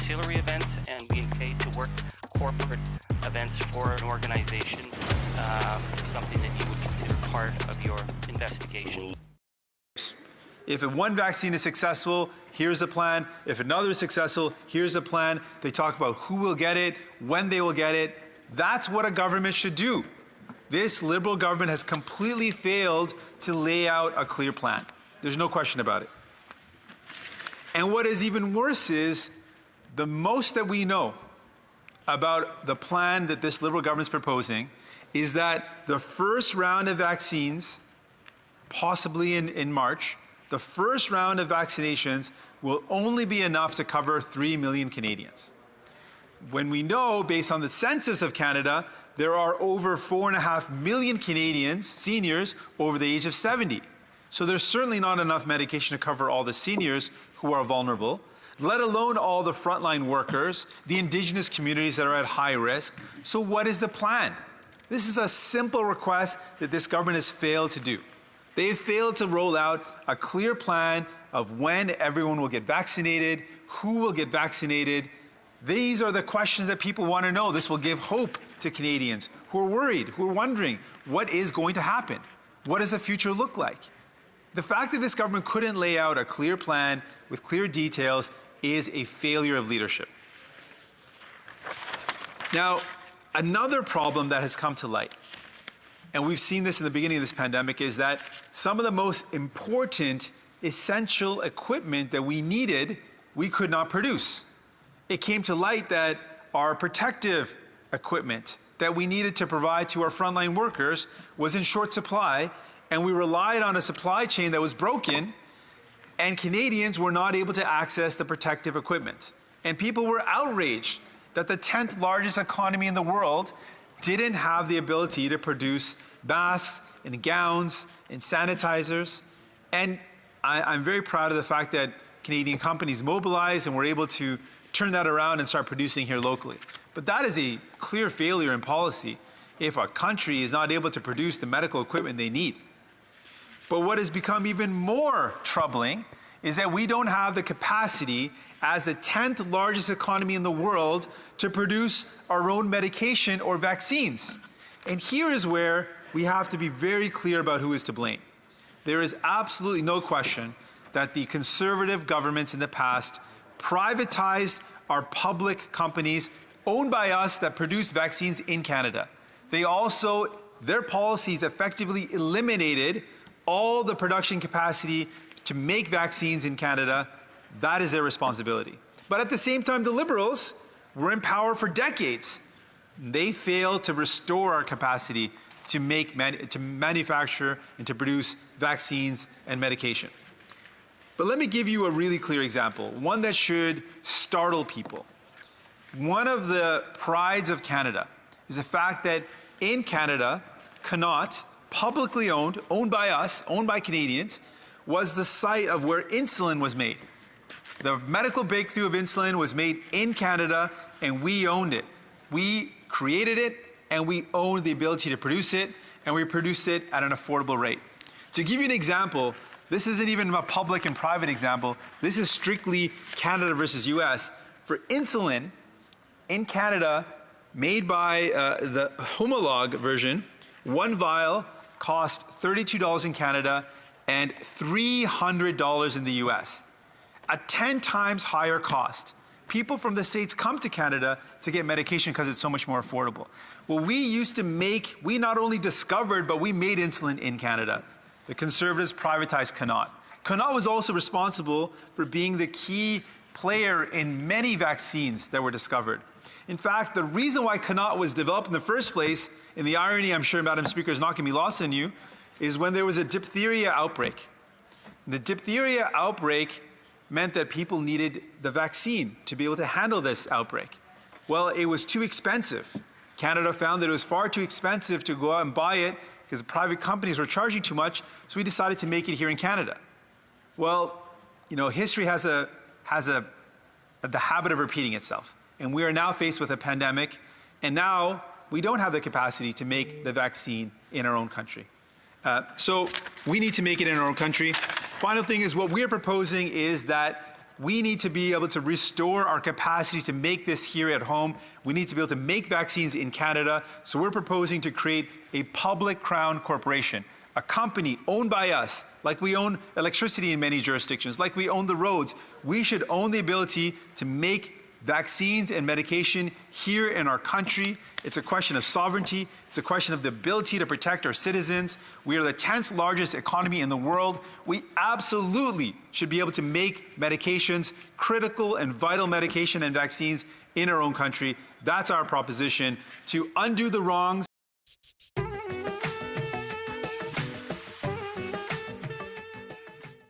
ancillary events and being paid to work corporate events for an organization something that you would consider part of your investigation? If one vaccine is successful, here's a plan. If another is successful, here's a plan. They talk about who will get it, when they will get it. That's what a government should do. This Liberal government has completely failed to lay out a clear plan. There's no question about it. And what is even worse is the most that we know about the plan that this Liberal government is proposing is that the first round of vaccines, possibly in March, the first round of vaccinations will only be enough to cover 3 million Canadians. When we know, based on the census of Canada, there are over 4.5 million Canadians, seniors, over the age of 70. So there's certainly not enough medication to cover all the seniors who are vulnerable, let alone all the frontline workers, the Indigenous communities that are at high risk. So what is the plan? This is a simple request that this government has failed to do. They have failed to roll out a clear plan of when everyone will get vaccinated, who will get vaccinated. These are the questions that people want to know. This will give hope to Canadians who are worried, who are wondering, what is going to happen? What does the future look like? The fact that this government couldn't lay out a clear plan with clear details is a failure of leadership. Now, another problem that has come to light, and we've seen this in the beginning of this pandemic, is that some of the most important, essential equipment that we needed, we could not produce. It came to light that our protective equipment that we needed to provide to our frontline workers was in short supply, and we relied on a supply chain that was broken, and Canadians were not able to access the protective equipment. And people were outraged that the 10th largest economy in the world didn't have the ability to produce masks and gowns and sanitizers. And I'm very proud of the fact that Canadian companies mobilized and were able to turn that around and start producing here locally. But that is a clear failure in policy if a country is not able to produce the medical equipment they need. But what has become even more troubling is that we don't have the capacity as the 10th largest economy in the world to produce our own medication or vaccines. And here is where we have to be very clear about who is to blame. There is absolutely no question that the Conservative governments in the past privatized our public companies owned by us that produce vaccines in Canada. They also, their policies effectively eliminated all the production capacity to make vaccines in Canada. That is their responsibility. But at the same time, the Liberals were in power for decades. They failed to restore our capacity to manufacture and to produce vaccines and medication. But let me give you a really clear example, one that should startle people. One of the prides of Canada is the fact that in Canada, Connaught, publicly owned by us, owned by Canadians, was the site of where insulin was made. The medical breakthrough of insulin was made in Canada, and we owned it. We created it, and we owned the ability to produce it, and we produced it at an affordable rate. To give you an example, this isn't even a public and private example. This is strictly Canada versus US. For insulin, in Canada, made by the homolog version, one vial cost $32 in Canada and $300 in the US, a 10 times higher cost. People from the States come to Canada to get medication because it's so much more affordable. Well, we not only discovered, but we made insulin in Canada. The Conservatives privatized Connaught. Connaught was also responsible for being the key player in many vaccines that were discovered. In fact, the reason why Connaught was developed in the first place, and the irony I'm sure, Madam Speaker, is not going to be lost on you, is when there was a diphtheria outbreak. The diphtheria outbreak meant that people needed the vaccine to be able to handle this outbreak. Well, it was too expensive. Canada found that it was far too expensive to go out and buy it because private companies were charging too much, so we decided to make it here in Canada. Well, you know, history has the habit of repeating itself. And we are now faced with a pandemic, and now we don't have the capacity to make the vaccine in our own country. So we need to make it in our own country. Final thing is what we are proposing is that we need to be able to restore our capacity to make this here at home. We need to be able to make vaccines in Canada. So we're proposing to create a public crown corporation, a company owned by us, like we own electricity in many jurisdictions, like we own the roads. We should own the ability to make vaccines and medication here in our country. It's a question of sovereignty. It's a question of the ability to protect our citizens. We are the 10th largest economy in the world. We absolutely should be able to make medications, critical and vital medication and vaccines in our own country. That's our proposition to undo the wrongs